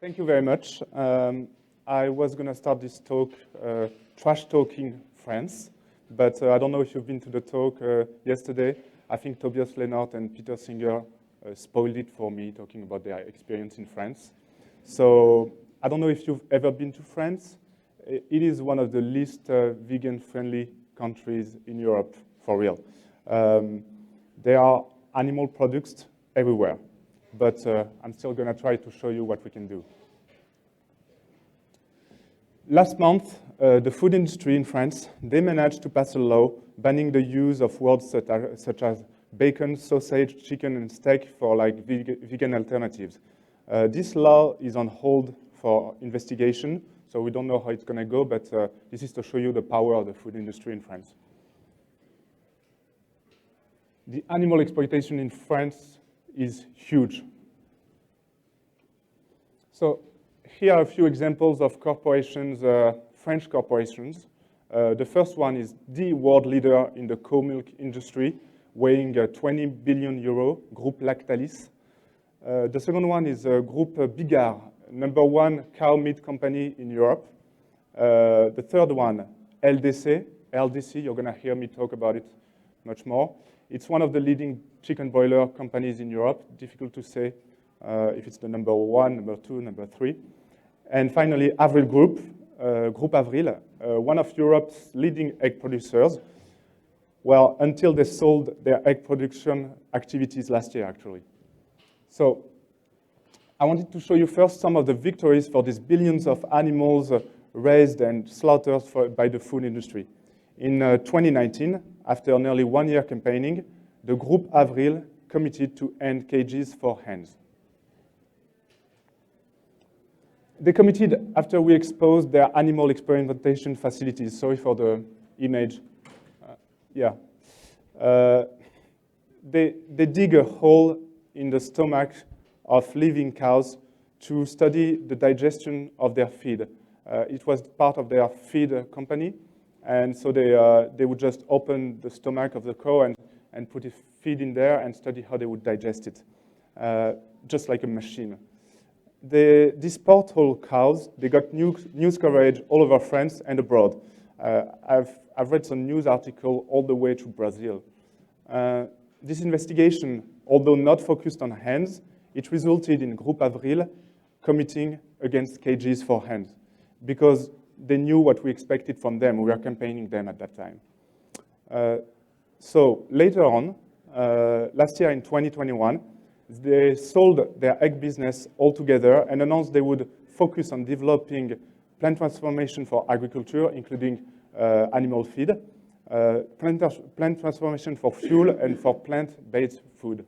Thank you very much. I was going to start this talk trash talking France, but I don't know if you've been to the talk yesterday. I think Tobias Lennart and Peter Singer spoiled it for me, talking about their experience in France. So I don't know if you've ever been to France. It is one of the least vegan-friendly countries in Europe, for real. There are animal products everywhere, but I'm still going to try to show you what we can do. Last month, the food industry in France, they managed to pass a law banning the use of words such as bacon, sausage, chicken, and steak for like vegan alternatives. This law is on hold for investigation, so we don't know how it's going to go, but this is to show you the power of the food industry in France. The animal exploitation in France is huge. So here are a few examples of corporations, French corporations. The first one is the world leader in the cow milk industry, weighing 20 billion euro, Groupe Lactalis. The second one is Groupe Bigard, #1 cow meat company in Europe. The third one, LDC. LDC, you're going to hear me talk about it much more. It's one of the leading chicken broiler companies in Europe. Difficult to say if it's the #1, #2, #3. And finally, Avril Group, Groupe Avril, one of Europe's leading egg producers. Well, until they sold their egg production activities last year, actually. So I wanted to show you first some of the victories for these billions of animals raised and slaughtered by the food industry. In 2019, after nearly 1 year campaigning, the Groupe Avril committed to end cages for hens. They committed after we exposed their animal experimentation facilities. Sorry for the image. They dig a hole in the stomach of living cows to study the digestion of their feed. It was part of their feed company, and so they would just open the stomach of the cow and put feed in there and study how they would digest it, just like a machine. These porthole cows, they got news coverage all over France and abroad. I've read some news article all the way to Brazil. This investigation, although not focused on hens, it resulted in Groupe Avril committing against cages for hens because they knew what we expected from them. We were campaigning them at that time. So later on, last year in 2021, they sold their egg business altogether and announced they would focus on developing plant transformation for agriculture, including animal feed, plant transformation for fuel, and for plant-based food.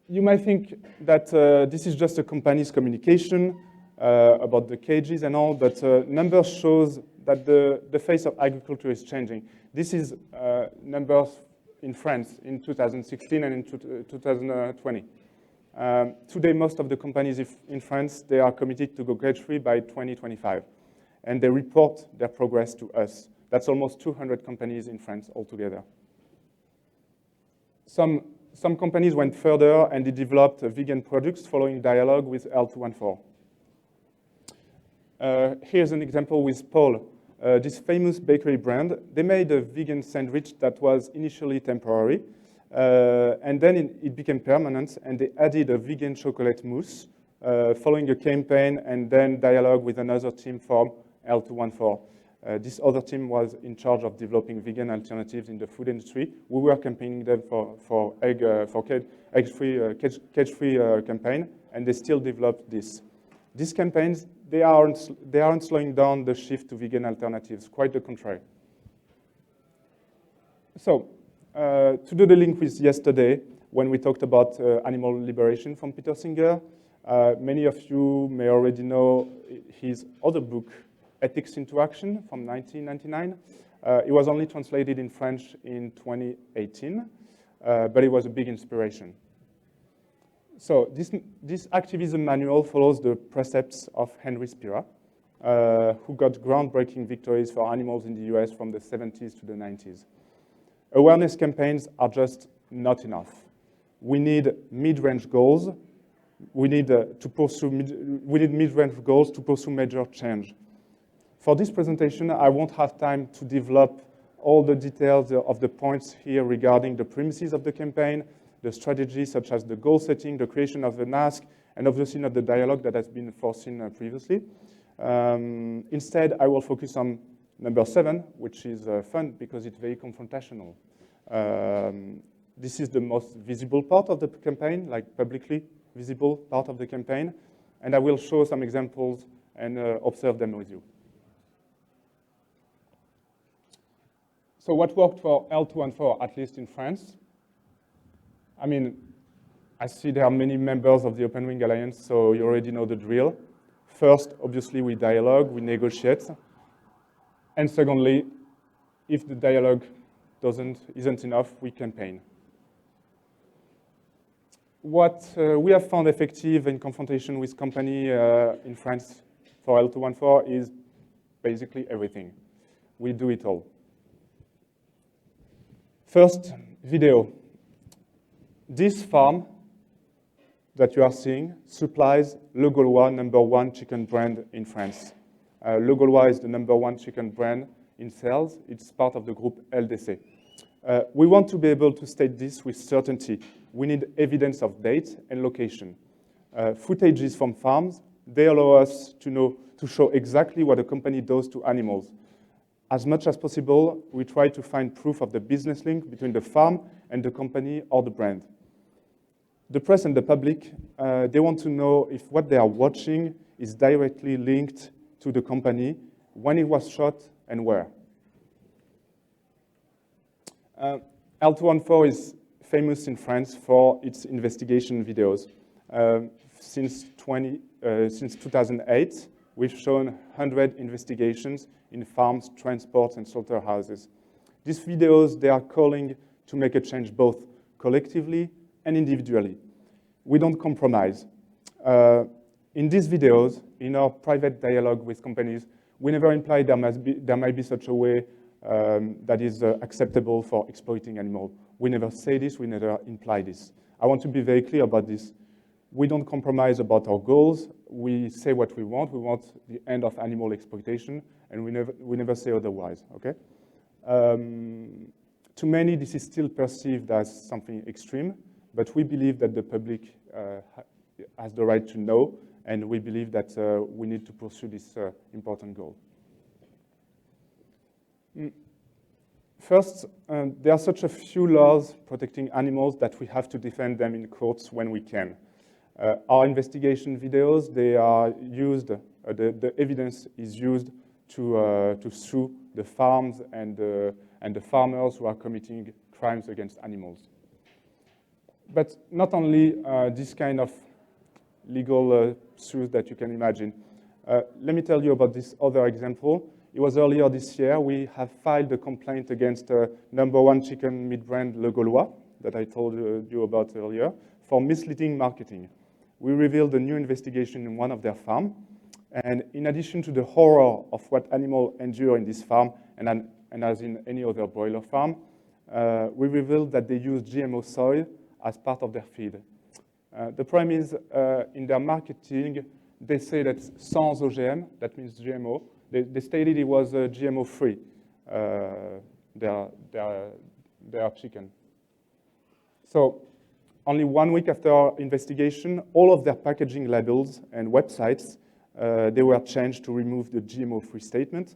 You might think that this is just a company's communication about the cages and all, but numbers shows that the face of agriculture is changing. This is numbers in France in 2016 and in 2020. Today, most of the companies in France, they are committed to go cage-free by 2025. And they report their progress to us. That's almost 200 companies in France altogether. Some companies went further and they developed vegan products following dialogue with L214. Here's an example with Paul. This famous bakery brand, they made a vegan sandwich that was initially temporary, and then it became permanent, and they added a vegan chocolate mousse following a campaign and then dialogue with another team from L214. This other team was in charge of developing vegan alternatives in the food industry. We were campaigning them for cage-free campaign, and they still developed this. These campaigns, they aren't slowing down the shift to vegan alternatives, quite the contrary. So, to do the link with yesterday, when we talked about animal liberation from Peter Singer, many of you may already know his other book, Ethics into Action, from 1999. It was only translated in French in 2018, but it was a big inspiration. So this activism manual follows the precepts of Henry Spira, who got groundbreaking victories for animals in the US from the 70s to the 90s. Awareness campaigns are just not enough. We need mid-range goals We need we need mid-range goals to pursue major change. For this presentation, I won't have time to develop all the details of the points here regarding the premises of the campaign, the strategy such as the goal setting, the creation of an ask, and obviously not the dialogue that has been foreseen previously. Instead, I will focus on number 7, which is fun because it's very confrontational. This is the most visible part of the campaign, like publicly visible part of the campaign, and I will show some examples and observe them with you. So what worked for L214, at least in France? I mean, I see there are many members of the Open Wing Alliance, so you already know the drill. First, obviously, we dialogue, we negotiate. And secondly, if the dialogue isn't enough, we campaign. What we have found effective in confrontation with company in France for L214 is basically everything. We do it all. First, video. This farm that you are seeing supplies Le Gaulois, #1 chicken brand in France. Le Gaulois is the #1 chicken brand in sales. It's part of the group LDC. We want to be able to state this with certainty. We need evidence of date and location. Footages from farms, they allow us to show exactly what a company does to animals. As much as possible, we try to find proof of the business link between the farm and the company or the brand. The press and the public, they want to know if what they are watching is directly linked to the company, when it was shot, and where. L214 is famous in France for its investigation videos. Since 2008, we've shown 100 investigations in farms, transports, and slaughterhouses. These videos, they are calling to make a change both collectively and individually. We don't compromise. In these videos, in our private dialogue with companies, we never imply there might be such a way that is acceptable for exploiting animals. We never say this, we never imply this. I want to be very clear about this. We don't compromise about our goals. We say what we want. We want the end of animal exploitation, and we never say otherwise, okay? To many, this is still perceived as something extreme, but we believe that the public has the right to know, and we believe that we need to pursue this important goal. First, there are such a few laws protecting animals that we have to defend them in courts when we can. Our investigation videos, they are used, the evidence is used to sue the farms and the farmers who are committing crimes against animals. But not only this kind of legal suits that you can imagine. Let me tell you about this other example. It was earlier this year. We have filed a complaint against #1 chicken meat brand Le Gaulois that I told you about earlier for misleading marketing. We revealed a new investigation in one of their farms. And in addition to the horror of what animals endure in this farm, and as in any other broiler farm, we revealed that they use GMO soy as part of their feed. The problem is, in their marketing, they say that sans OGM, that means GMO, they stated it was GMO-free, their chicken. So only 1 week after our investigation, all of their packaging labels and websites, they were changed to remove the GMO-free statement.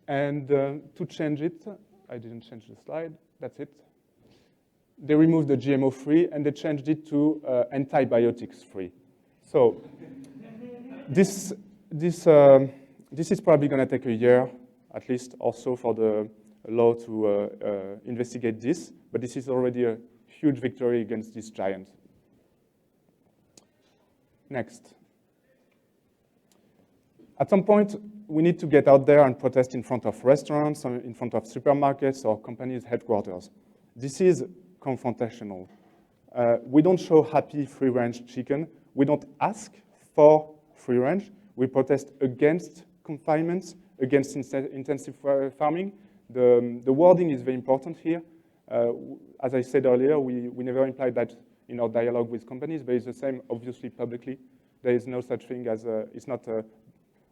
And to change it, I didn't change the slide, that's it. They removed the GMO-free and they changed it to antibiotics-free. So this is probably going to take a year, at least, also for the law to investigate this. But this is already a huge victory against this giant. Next. At some point, we need to get out there and protest in front of restaurants, or in front of supermarkets, or companies' headquarters. This is confrontational. We don't show happy free-range chicken. We don't ask for free-range. We protest against confinements, against intensive farming. The wording is very important here. As I said earlier, we never implied that in our dialogue with companies, but it's the same, obviously, publicly. There is no such thing as it's not.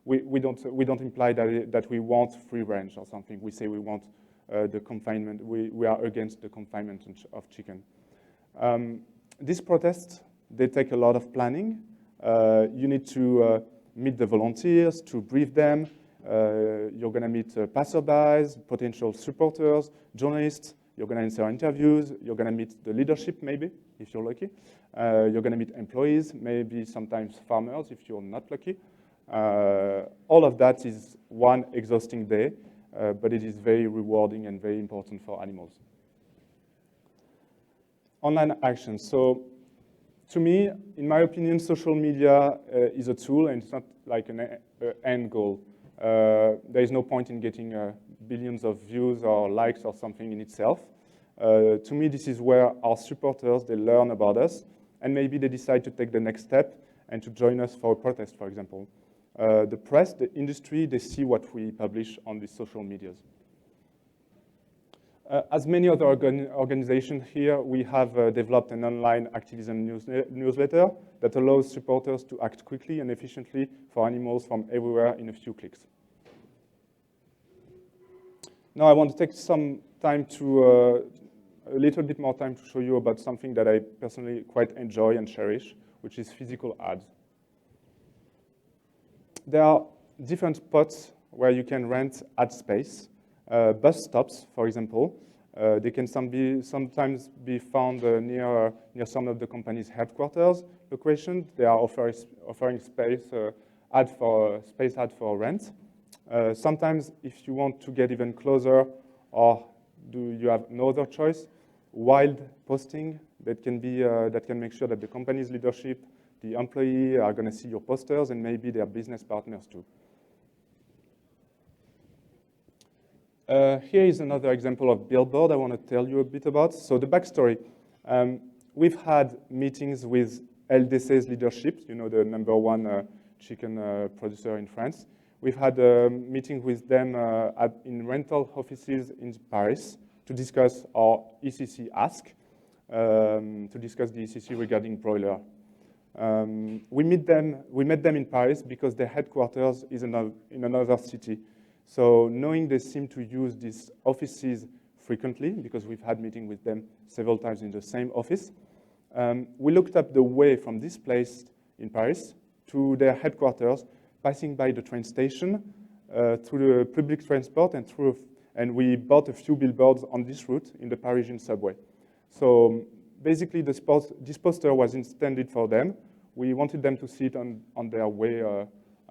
We don't imply that we want free range or something. We say we want the confinement. We are against the confinement of chicken. These protests, they take a lot of planning. You need to meet the volunteers, to brief them. You're going to meet passerbys, potential supporters, journalists. You're going to answer interviews. You're going to meet the leadership, maybe, if you're lucky. You're going to meet employees, maybe sometimes farmers, if you're not lucky. All of that is one exhausting day, but it is very rewarding and very important for animals. Online action. So to me, in my opinion, social media is a tool, and it's not like an end goal. There is no point in getting billions of views or likes or something in itself. To me, this is where our supporters, they learn about us, and maybe they decide to take the next step and to join us for a protest, for example. The press, the industry, they see what we publish on these social medias. As many other organizations here, we have developed an online activism newsletter that allows supporters to act quickly and efficiently for animals from everywhere in a few clicks. Now I want to take some time to, a little bit more time to show you about something that I personally quite enjoy and cherish, which is physical ads. There are different spots where you can rent ad space. Bus stops, for example, they can sometimes be found near some of the company's headquarters locations. They are offering space ad for rent. Sometimes, if you want to get even closer, or do you have no other choice, wild posting that can make sure that the company's leadership, the employee are going to see your posters, and maybe their business partners too. Here is another example of billboard I want to tell you a bit about. So the backstory. We've had meetings with LDC's leadership, you know, the #1 chicken producer in France. We've had a meeting with them in rental offices in Paris to discuss our ECC ask, to discuss the ECC regarding broiler. We met them in Paris because their headquarters is in another city. So knowing they seem to use these offices frequently, because we've had meetings with them several times in the same office, we looked up the way from this place in Paris to their headquarters, passing by the train station, through the public transport, and we bought a few billboards on this route in the Parisian subway. So basically, this poster was intended for them. We wanted them to see it on their way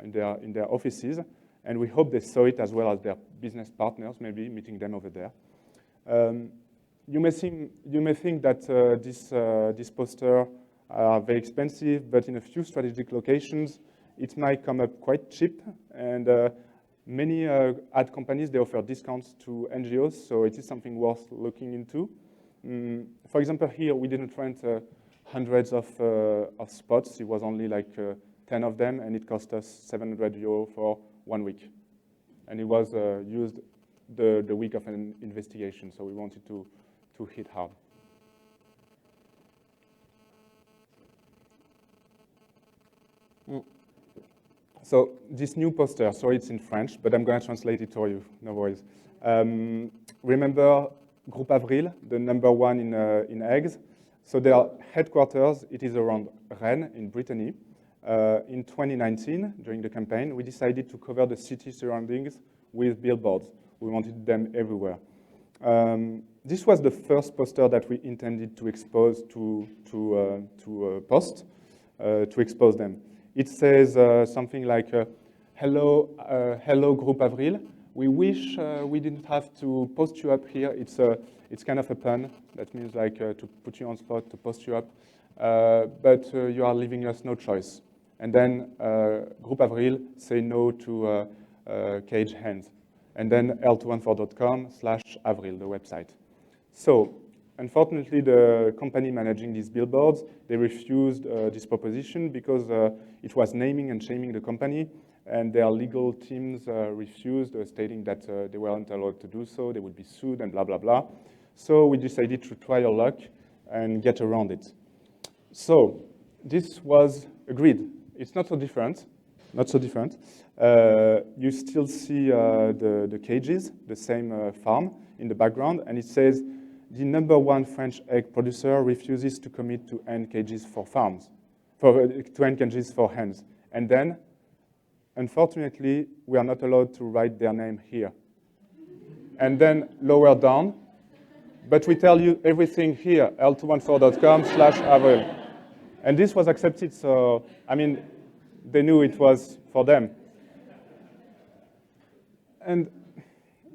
in their offices, and we hope they saw it as well as their business partners, maybe meeting them over there. You may think that this poster are very expensive, but in a few strategic locations, it might come up quite cheap. And many ad companies, they offer discounts to NGOs, so it is something worth looking into. For example, here we didn't rent hundreds of spots. It was only like 10 of them, and it cost us 700 euros for 1 week. And it was used the week of an investigation, so we wanted to hit hard. So this new poster, sorry it's in French, but I'm going to translate it for you, no worries. Remember Groupe Avril, the #1 in eggs? So their headquarters, it is around Rennes in Brittany. In 2019, during the campaign, we decided to cover the city surroundings with billboards. We wanted them everywhere. This was the first poster that we intended to expose to expose them. It says something like, hello Groupe Avril. We wish we didn't have to post you up here. It's kind of a pun. That means like to put you on spot, to post you up. But you are leaving us no choice. And then Groupe Avril say no to cage hens. And then l214.com/Avril, the website. So unfortunately, the company managing these billboards, they refused this proposition because it was naming and shaming the company, and their legal teams refused, stating that they weren't allowed to do so, they would be sued and blah, blah, blah. So we decided to try our luck and get around it. So this was agreed. It's not so different. Not so different. You still see the cages, the same farm in the background, and it says the #1 French egg producer refuses to commit to end cages for farms, to end cages for hens. And then, unfortunately, we are not allowed to write their name here. And then lower down, but we tell you everything here, l214.com/Avril. And this was accepted, so, I mean, they knew it was for them. And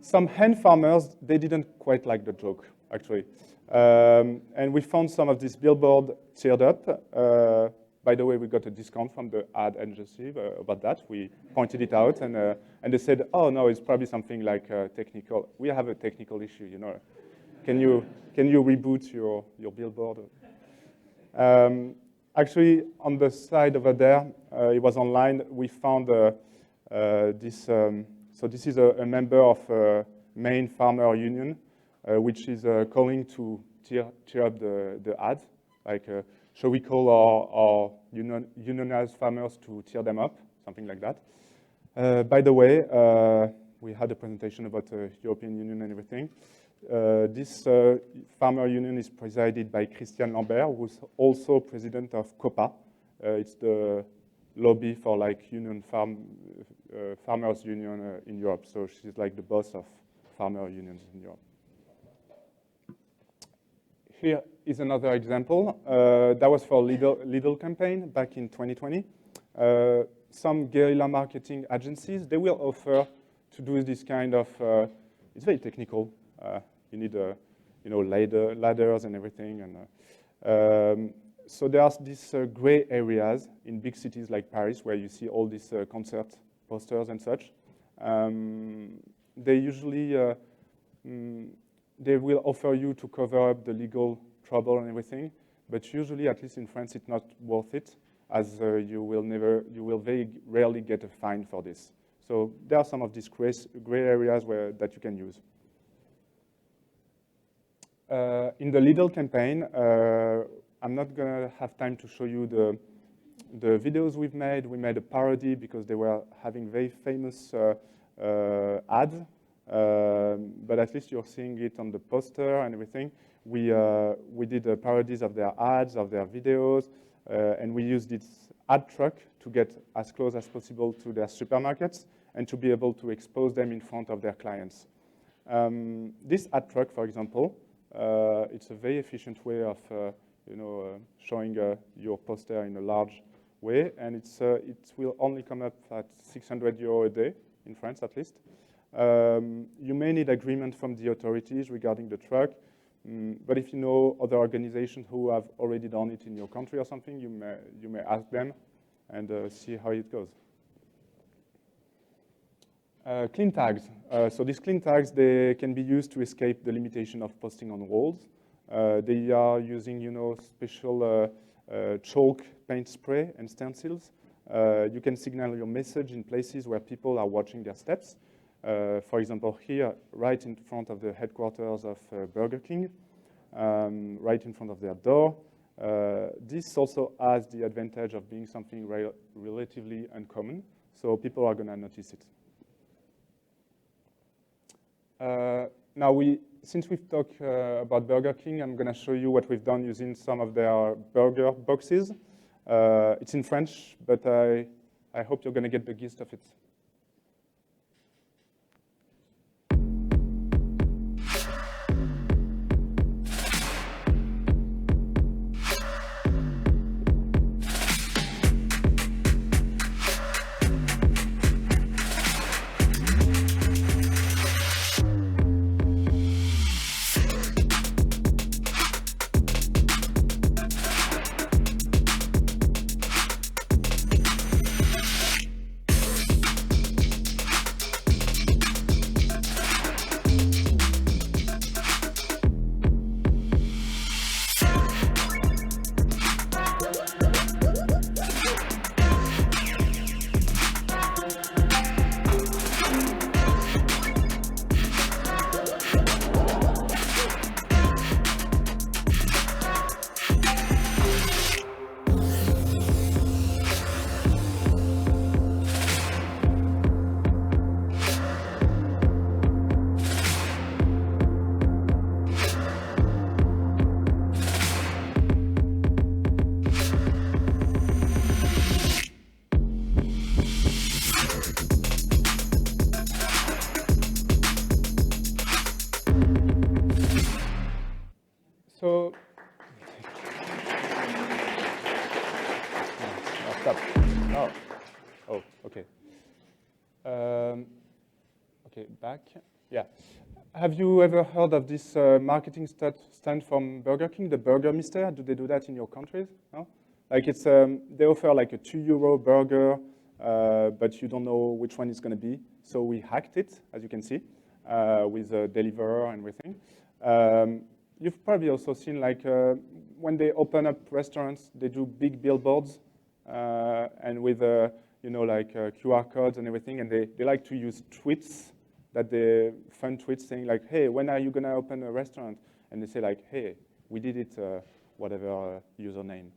some hen farmers, they didn't quite like the joke, actually. And we found some of this billboard teared up. By the way, we got a discount from the ad agency about that. We pointed it out, and they said, oh, no, it's probably something like technical. We have a technical issue, you know. Can you reboot your billboard? Actually, on the side over there, it was online, we found this. So this is a member of Maine Farmer Union, which is calling to tear up the ad. Like, shall we call our unionized farmers to tear them up? Something like that. By the way, we had a presentation about the European Union and everything. This farmer union is presided by Christiane Lambert, who's also president of COPA. It's the lobby for like farmers union in Europe. So she's like the boss of farmer unions in Europe. Here is another example. That was for Lidl campaign back in 2020. Some guerrilla marketing agencies, they will offer to do this kind of, it's very technical. You need, ladders and everything. And so there's these gray areas in big cities like Paris where you see all these concert posters and such. They usually, they will offer you to cover up the legal trouble and everything, but usually, at least in France, it's not worth it, as you will very rarely get a fine for this. So there are some of these gray areas that you can use. In the Lidl campaign, I'm not gonna have time to show you the videos we've made. We made a parody because they were having very famous ads, but at least you're seeing it on the poster and everything. We did parodies of their ads, of their videos, and we used this ad truck to get as close as possible to their supermarkets and to be able to expose them in front of their clients. This ad truck, for example, it's a very efficient way of showing your poster in a large way, and it will only come up at 600 € a day in France, at least. You may need agreement from the authorities regarding the truck, but if you know other organizations who have already done it in your country or something, you may ask them and see how it goes. Clean tags. So these clean tags, they can be used to escape the limitation of posting on walls. They are using, special chalk paint spray and stencils. You can signal your message in places where people are watching their steps. For example, here, right in front of the headquarters of Burger King, right in front of their door. This also has the advantage of being something relatively uncommon, so people are going to notice it. Now, since we've talked about Burger King, I'm going to show you what we've done using some of their burger boxes. It's in French, but I hope you're going to get the gist of it. So, no, stop. No. Oh, okay. Okay, back. Yeah. Have you ever heard of this marketing stand from Burger King, the Burger Mister? Do they do that in your countries? No? Like it's, they offer like a €2 burger, but you don't know which one it's going to be. So we hacked it, as you can see, with a deliverer and everything. You've probably also seen like when they open up restaurants, they do big billboards and with you know, like QR codes and everything, and they like to use tweets, fun tweets saying like, hey, when are you gonna open a restaurant? And they say like, hey, we did it, whatever username.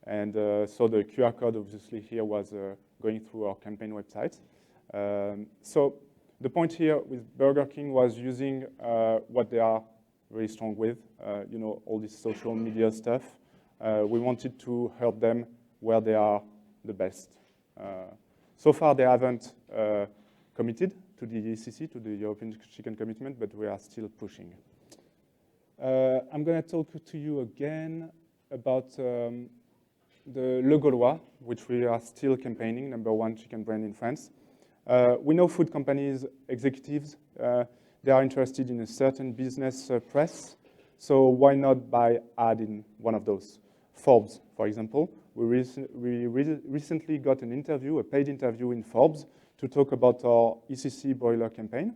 And so the QR code obviously here was going through our campaign website. So the point here with Burger King was using what they are very strong with, you know, all this social media stuff. We wanted to help them where they are the best. So far, they haven't committed to the ECC, to the European Chicken Commitment, but we are still pushing. I'm going to talk to you again about the Le Gaulois, which we are still campaigning, #1 chicken brand in France. We know food companies, executives, they are interested in a certain business press, so why not buy ad in one of those? Forbes, for example. We recently got an interview, a paid interview in Forbes, to talk about our ECC broiler campaign,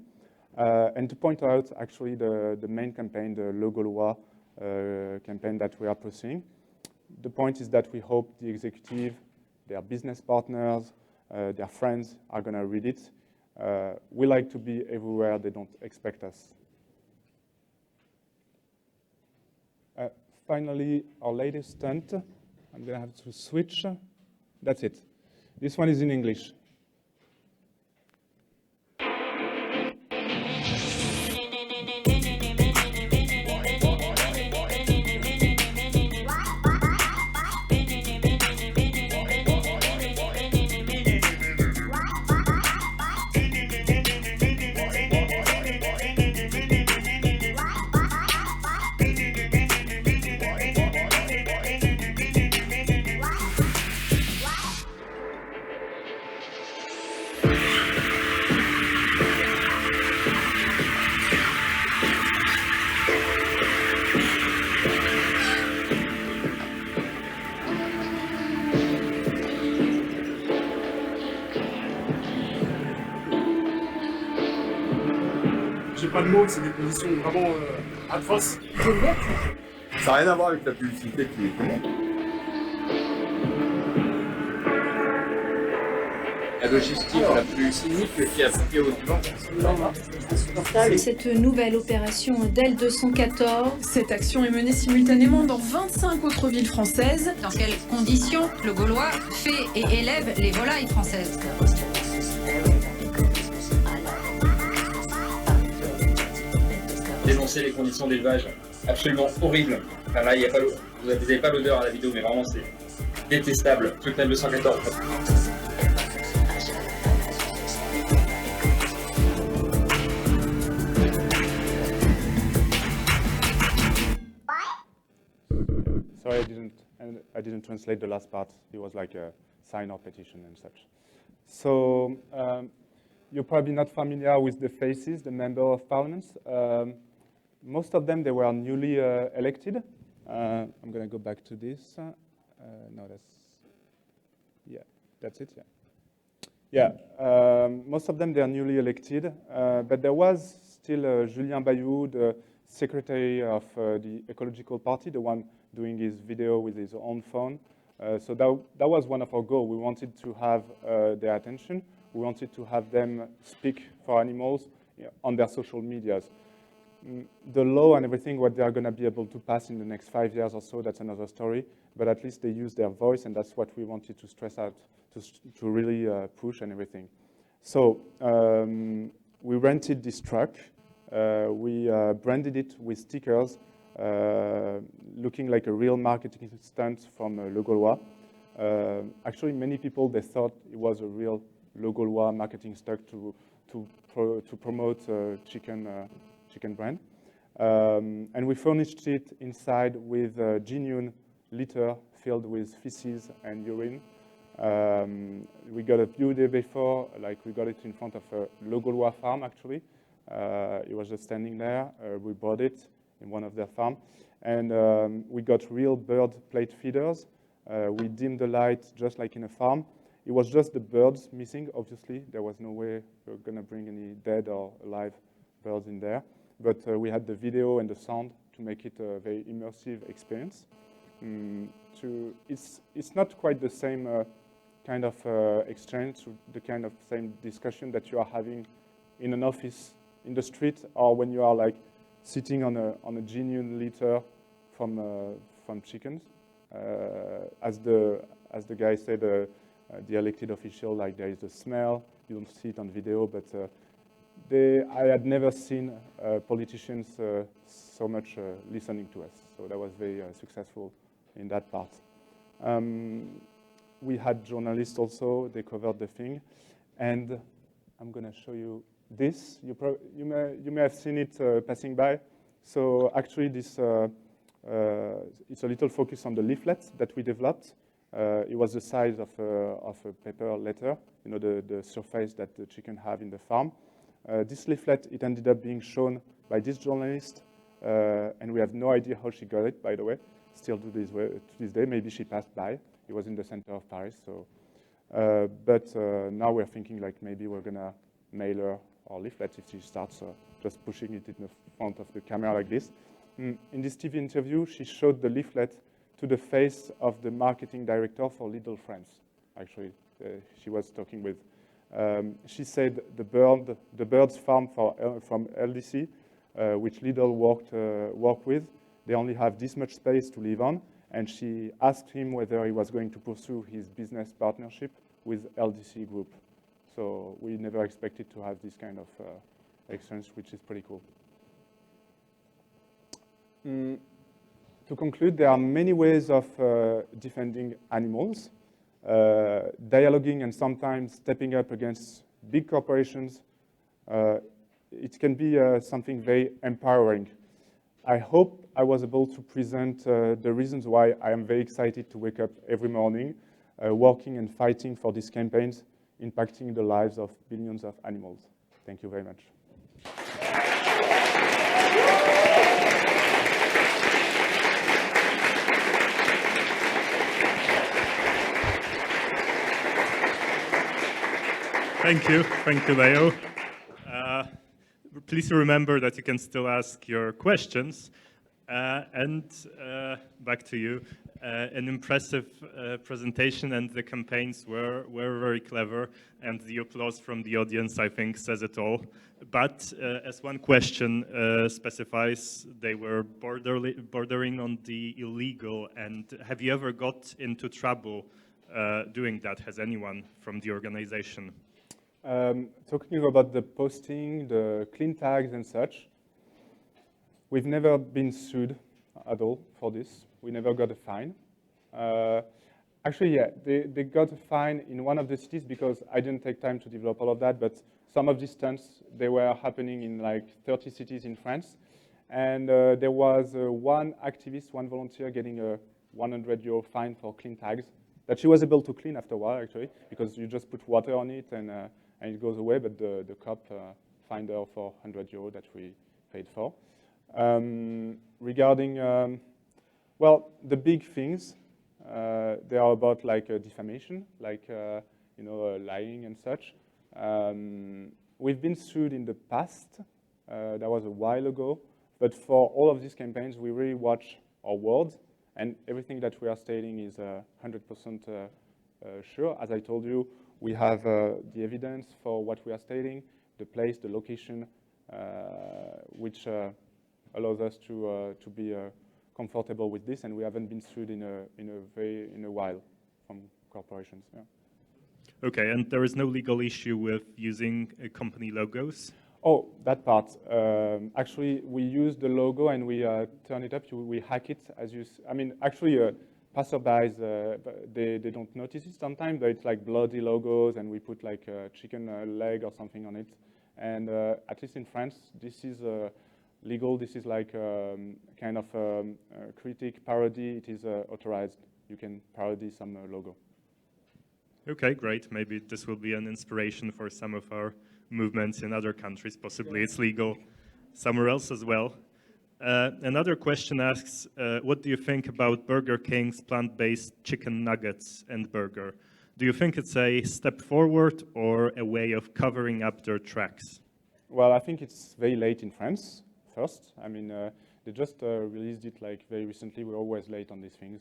and to point out actually the main campaign, the Le Gaulois campaign that we are pursuing. The point is that we hope the executive, their business partners, their friends are going to read it. We like to be everywhere they don't expect us. Finally, our latest stunt. I'm going to have to switch. That's it. This one is in English. J'ai pas de mots, c'est des conditions vraiment atroces. Ça n'a rien à voir avec la publicité qui est commune. La logistique la plus cynique qui est appliquée aux gens. Cette nouvelle opération DEL 214. Cette action est menée simultanément dans 25 autres villes françaises. Dans quelles conditions le Gaulois fait et élève les volailles françaises? Dénoncer les conditions d'élevage absolument horribles. Enfin là, y a pas vous n'avez pas l'odeur à la vidéo, mais vraiment c'est détestable. Truc 214. Sorry, I didn't translate the last part. It was like a sign or petition and such. So you're probably not familiar with the faces, the member of parliaments. Most of them, they were newly elected. I'm going to go back to this. No, that's it, yeah. Yeah, most of them, they are newly elected, but there was still Julien Bayou, the secretary of the Ecological Party, the one doing his video with his own phone. So that was one of our goals. We wanted to have their attention. We wanted to have them speak for animals on their social medias. The law and everything, what they are going to be able to pass in the next 5 years or so, that's another story. But at least they use their voice, and that's what we wanted to stress out, to really push and everything. So we rented this truck. We branded it with stickers, looking like a real marketing stunt from Le Gaulois. Actually, many people, they thought it was a real Le Gaulois marketing stunt to promote chicken brand. And we furnished it inside with a genuine litter filled with feces and urine. We got a few days before, like we got it in front of a Le Gaulois farm, actually. It was just standing there. We bought it in one of their farms. And we got real bird plate feeders. We dimmed the light just like in a farm. It was just the birds missing, obviously. There was no way we were going to bring any dead or alive birds in there. But we had the video and the sound to make it a very immersive experience. It's not quite the same kind of exchange, the kind of same discussion that you are having in an office, in the street, or when you are like sitting on a genuine litter from chickens. As the guy said, the elected official, like there is a smell. You don't see it on video, but I had never seen politicians so much listening to us. So that was very successful in that part. We had journalists also. They covered the thing, and I'm going to show you this. You may have seen it passing by. So actually, this it's a little focus on the leaflet that we developed. It was the size of a paper letter, you know, the surface that the chicken have in the farm. This leaflet, it ended up being shown by this journalist, and we have no idea how she got it, by the way, still to this day. Maybe she passed by. It was in the center of Paris. So, but now we're thinking like maybe we're going to mail her our leaflet if she starts just pushing it in the front of the camera like this. In this TV interview, she showed the leaflet to the face of the marketing director for Lidl France. Actually, she was talking with. She said the birds farm from LDC, which Lidl work with, they only have this much space to live on, and she asked him whether he was going to pursue his business partnership with LDC Group. So we never expected to have this kind of exchange, which is pretty cool. To conclude, there are many ways of defending animals. Dialoguing and sometimes stepping up against big corporations, it can be something very empowering. I hope I was able to present the reasons why I am very excited to wake up every morning, working and fighting for these campaigns, impacting the lives of billions of animals. Thank you very much. Thank you, Léo. Please remember that you can still ask your questions. And back to you. An impressive presentation, and the campaigns were very clever, and the applause from the audience, I think, says it all. But as one question specifies, they were bordering on the illegal. And have you ever got into trouble doing that? Has anyone from the organization? Talking about the posting, the clean tags and such, we've never been sued at all for this. We never got a fine. Actually, yeah, they got a fine in one of the cities because I didn't take time to develop all of that, but some of these stunts, they were happening in like 30 cities in France. And there was one activist, one volunteer getting a €100 fine for clean tags that she was able to clean after a while, actually, because you just put water on it and it goes away, but the cop fined her for €100 that we paid for. Regarding, well, the big things, they are about like defamation, like lying and such. We've been sued in the past. That was a while ago. But for all of these campaigns, we really watch our words, and everything that we are stating is 100% sure. As I told you, we have the evidence for what we are stating, the place, the location, which allows us to be comfortable with this, and we haven't been sued in a while from corporations. Yeah. Okay, and there is no legal issue with using company logos? Oh, that part. Actually, we use the logo and we turn it up. We hack it, as you. I mean, actually, passerbys they don't notice it sometimes, but it's like bloody logos, and we put like a chicken leg or something on it. And at least in France, this is legal. This is like kind of critic parody. It is authorized. You can parody some logo. Okay, great. Maybe this will be an inspiration for some of our movements in other countries. Possibly it's legal somewhere else as well. Another question asks, what do you think about Burger King's plant-based chicken nuggets and burger? Do you think it's a step forward or a way of covering up their tracks? Well, I think it's very late in France, first. I mean, they just released it like very recently. We're always late on these things.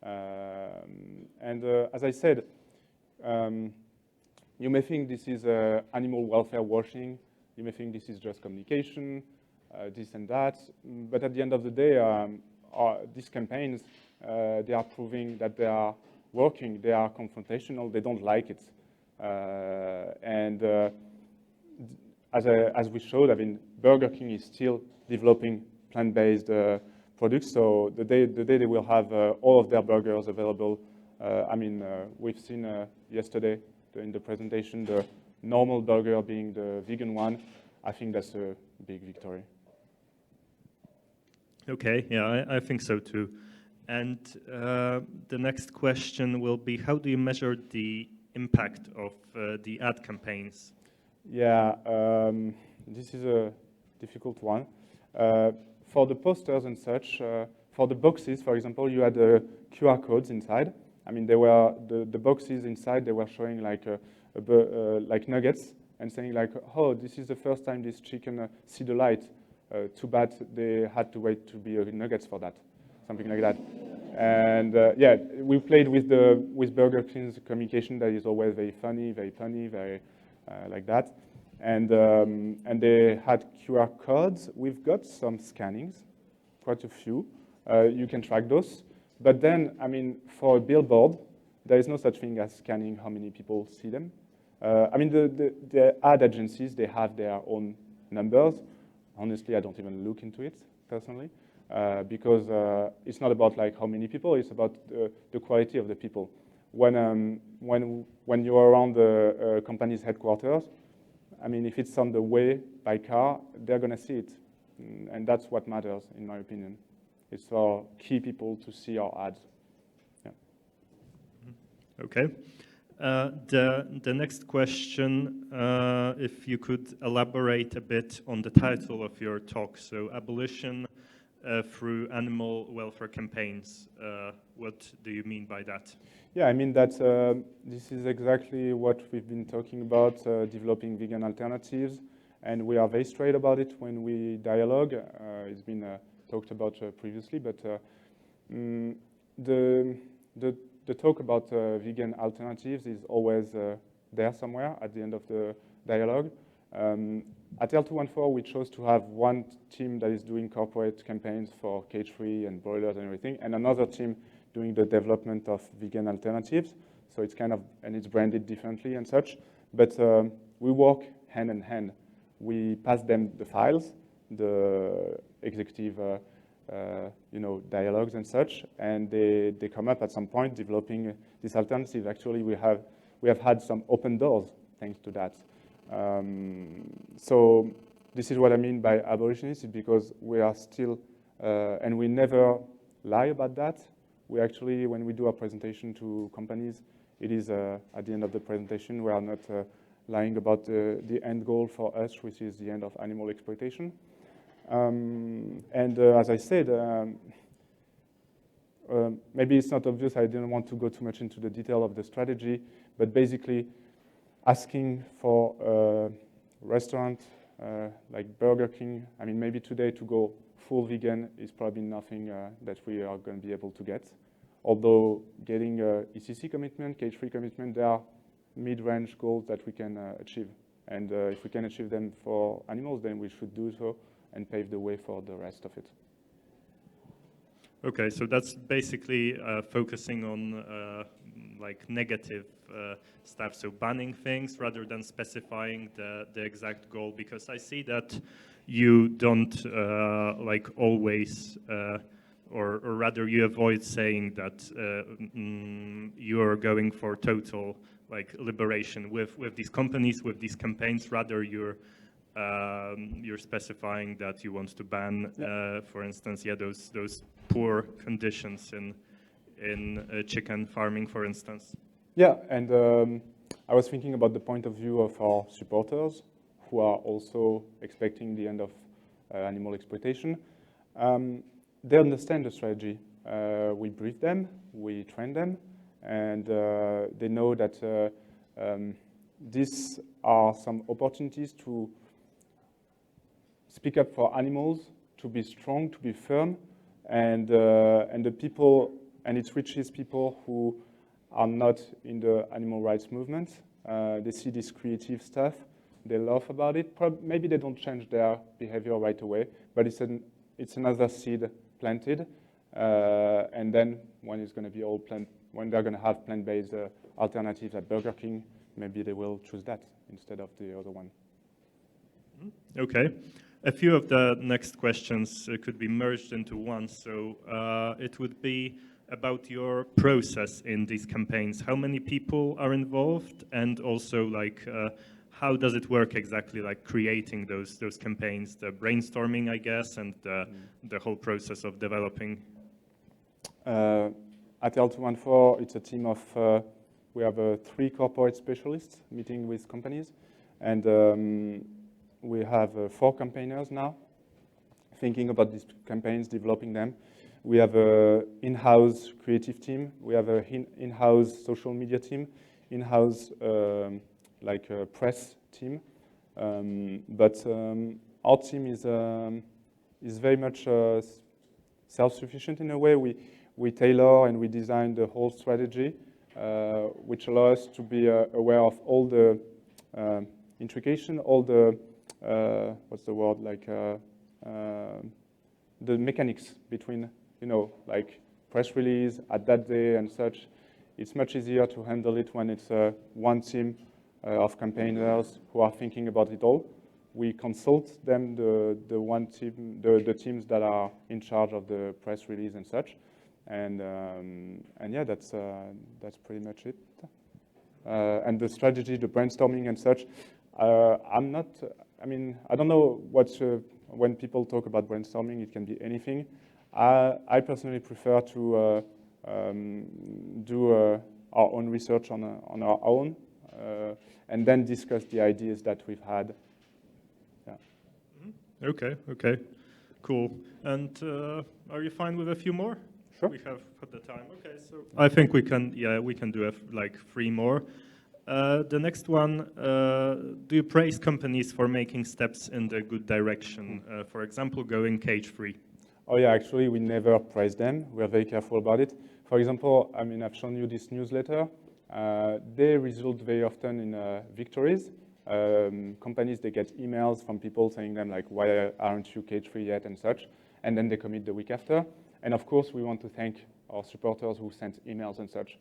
As I said, you may think this is animal welfare washing. You may think this is just communication, this and that. But at the end of the day, these campaigns, they are proving that they are working. They are confrontational. They don't like it. As we showed, I mean, Burger King is still developing plant-based products. So the day they will have all of their burgers available, I mean, we've seen yesterday in the presentation the normal burger being the vegan one. I think that's a big victory. Okay, yeah, I think so too. And the next question will be, how do you measure the impact of the ad campaigns? Yeah, this is a difficult one. For the posters and such, for the boxes, for example, you had QR codes inside. I mean, they were the boxes inside. They were showing like like nuggets and saying like, "Oh, this is the first time this chicken see the light. Too bad they had to wait to be nuggets for that," something like that. And yeah, we played with Burger King's communication that is always very funny, very like that. And they had QR codes. We've got some scannings, quite a few. You can track those. But then, I mean, for a billboard, there is no such thing as scanning how many people see them. I mean, the ad agencies, they have their own numbers. Honestly, I don't even look into it personally, because it's not about like how many people, it's about the quality of the people. When you're around the company's headquarters, I mean, if it's on the way by car, they're gonna see it. And that's what matters, in my opinion. It's for key people to see our ads. Yeah. Okay. The next question, if you could elaborate a bit on the title of your talk. So, abolition through animal welfare campaigns. What do you mean by that? Yeah, I mean that this is exactly what we've been talking about, developing vegan alternatives. And we are very straight about it when we dialogue. It's been talked about previously, but the talk about vegan alternatives is always there somewhere at the end of the dialogue. At L214, we chose to have one team that is doing corporate campaigns for cage-free and broilers and everything, and another team doing the development of vegan alternatives. So it's kind of, and it's branded differently and such, but we work hand in hand. We pass them the files, the executive dialogues and such, and they come up at some point developing this alternative. Actually, we have had some open doors thanks to that. So this is what I mean by abolitionist, because we are still, and we never lie about that. We actually, when we do our presentation to companies, it is at the end of the presentation, we are not lying about the end goal for us, which is the end of animal exploitation. As I said, maybe it's not obvious, I didn't want to go too much into the detail of the strategy, but basically asking for a restaurant like Burger King, I mean, maybe today to go full vegan is probably nothing that we are going to be able to get. Although getting ECC commitment, cage-free commitment, there are mid-range goals that we can achieve. And if we can achieve them for animals, then we should do so and pave the way for the rest of it. Okay, so that's basically focusing on like negative stuff, so banning things rather than specifying the exact goal, because I see that you don't like always, or rather you avoid saying that you're going for total like liberation with these companies, with these campaigns. Rather, you're you're specifying that you want to ban, for instance, those poor conditions in chicken farming, for instance. Yeah, and I was thinking about the point of view of our supporters, who are also expecting the end of animal exploitation. They understand the strategy. We brief them, we train them, and they know that these are some opportunities to speak up for animals, to be strong, to be firm, and the people, and it reaches people who are not in the animal rights movement. They see this creative stuff, they laugh about it. Maybe they don't change their behavior right away, but it's another seed planted, and then when it's going to be all when they're going to have plant-based alternatives at Burger King, maybe they will choose that instead of the other one. Okay. A few of the next questions could be merged into one. So it would be about your process in these campaigns. How many people are involved, and also like how does it work exactly? Like creating those campaigns, the brainstorming, I guess, and the whole process of developing. At L214, it's a team of we have 3 corporate specialists meeting with companies, and we have 4 campaigners now, thinking about these campaigns, developing them. We have an in-house creative team. We have an in-house social media team, in-house press team. But our team is very much self-sufficient in a way. We tailor and we design the whole strategy, which allows us to be aware of all the intrication, all the what's the word, the mechanics between, like press release at that day and such. It's much easier to handle it when it's one team of campaigners who are thinking about it all. We consult them, the one team, the teams that are in charge of the press release and such, and yeah, that's pretty much it. And the strategy, the brainstorming and such. I don't know when people talk about brainstorming, it can be anything. I personally prefer to do our own research on our own, and then discuss the ideas that we've had. Yeah. Okay, cool. And are you fine with a few more? Sure. We have put the time. Okay, so I think we can do 3 more. The next one, do you praise companies for making steps in the good direction? For example, going cage-free. Oh yeah, actually we never praise them. We are very careful about it. For example, I've shown you this newsletter. They result very often in victories. Companies, they get emails from people saying them like, why aren't you cage-free yet and such, and then they commit the week after. And of course, we want to thank our supporters who sent emails and such.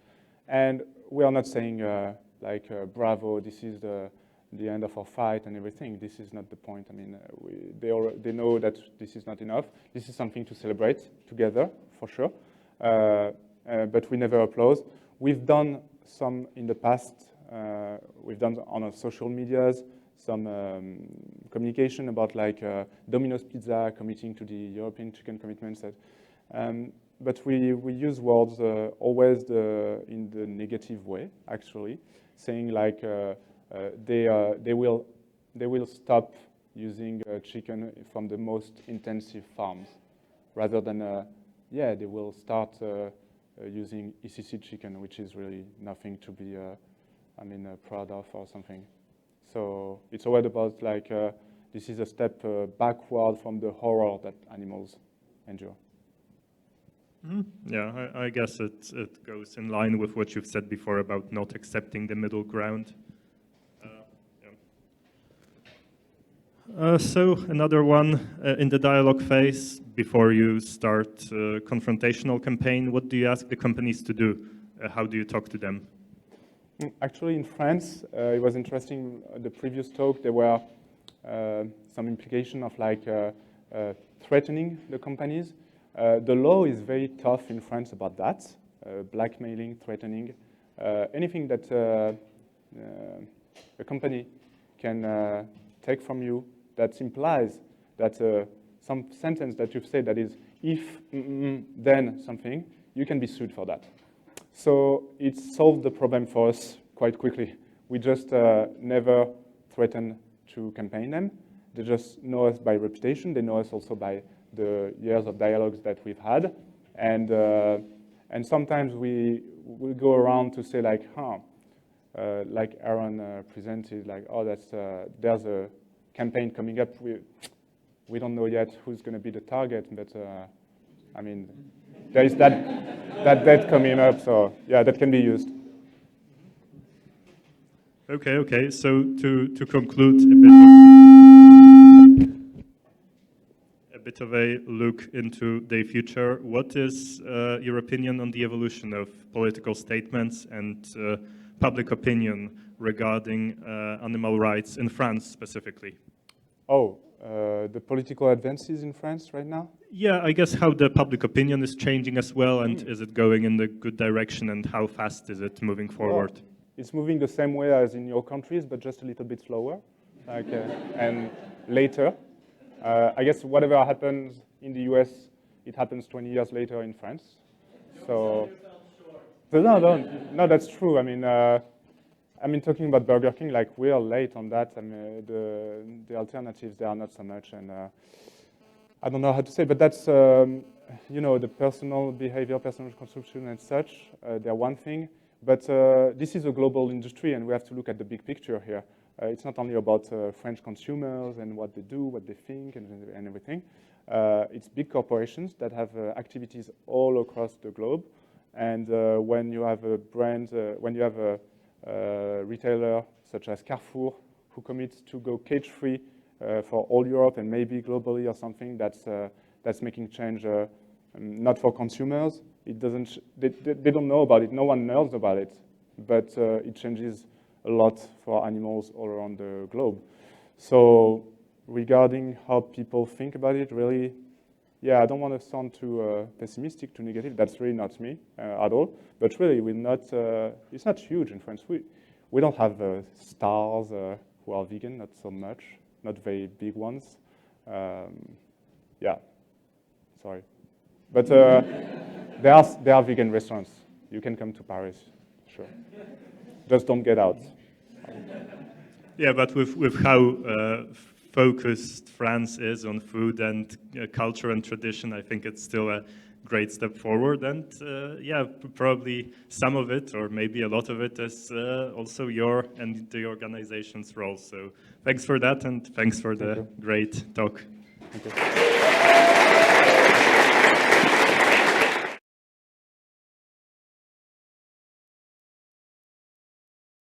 And we are not saying bravo, this is the end of our fight and everything. This is not the point. They know that this is not enough. This is something to celebrate together, for sure. But we never applaud. We've done some in the past. We've done on our social medias some communication about Domino's Pizza committing to the European chicken commitments. But we use words always in the negative way, actually, saying they will stop using chicken from the most intensive farms, rather than they will start using ECC chicken, which is really nothing to be proud of or something. So it's always about this is a step backward from the horror that animals endure. Yeah, I guess it goes in line with what you've said before about not accepting the middle ground. So another one in the dialogue phase, before you start a confrontational campaign, what do you ask the companies to do? How do you talk to them? Actually, in France, it was interesting. The previous talk, there were some implication of threatening the companies. The law is very tough in France about that, blackmailing, threatening, anything that a company can take from you that implies that some sentence that you've said that is if, then something, you can be sued for that. So it solved the problem for us quite quickly. We just never threaten to campaign them. They just know us by reputation. They know us also by the years of dialogues that we've had. And sometimes we will go around to say like, like Aaron presented, like, oh, there's a campaign coming up. We don't know yet who's going to be the target, but I mean, there is that debt coming up, so yeah, that can be used. Okay. So to conclude a bit of a look into the future, what is your opinion on the evolution of political statements and public opinion regarding animal rights in France specifically? Oh, the political advances in France right now? Yeah, I guess how the public opinion is changing as well, and is it going in the good direction, and how fast is it moving forward? Well, it's moving the same way as in your countries, but just a little bit slower, and later. I guess whatever happens in the US, it happens 20 years later in France. So no, that's true. I mean, talking about Burger King, like we are late on that. I mean, the alternatives, they are not so much, and I don't know how to say, but that's the personal behavior, personal consumption, and such. They're one thing, but this is a global industry, and we have to look at the big picture here. It's not only about French consumers and what they do, what they think, and everything. It's big corporations that have activities all across the globe, and when you have a brand, when you have a retailer such as Carrefour who commits to go cage-free for all Europe and maybe globally or something, that's making change not for consumers. It doesn't. They don't know about it. No one knows about it, but it changes a lot for animals all around the globe. So regarding how people think about it, really, yeah, I don't want to sound too pessimistic, too negative. That's really not me at all. But really, we're not. It's not huge in France. We don't have stars who are vegan, not so much, not very big ones. Yeah, sorry, but there are vegan restaurants. You can come to Paris, sure. Just don't get out. Yeah, but with how focused France is on food and culture and tradition, I think it's still a great step forward. And yeah, probably some of it, or maybe a lot of it, is also your and the organization's role. So thanks for that, and thanks for the great talk. Thank you.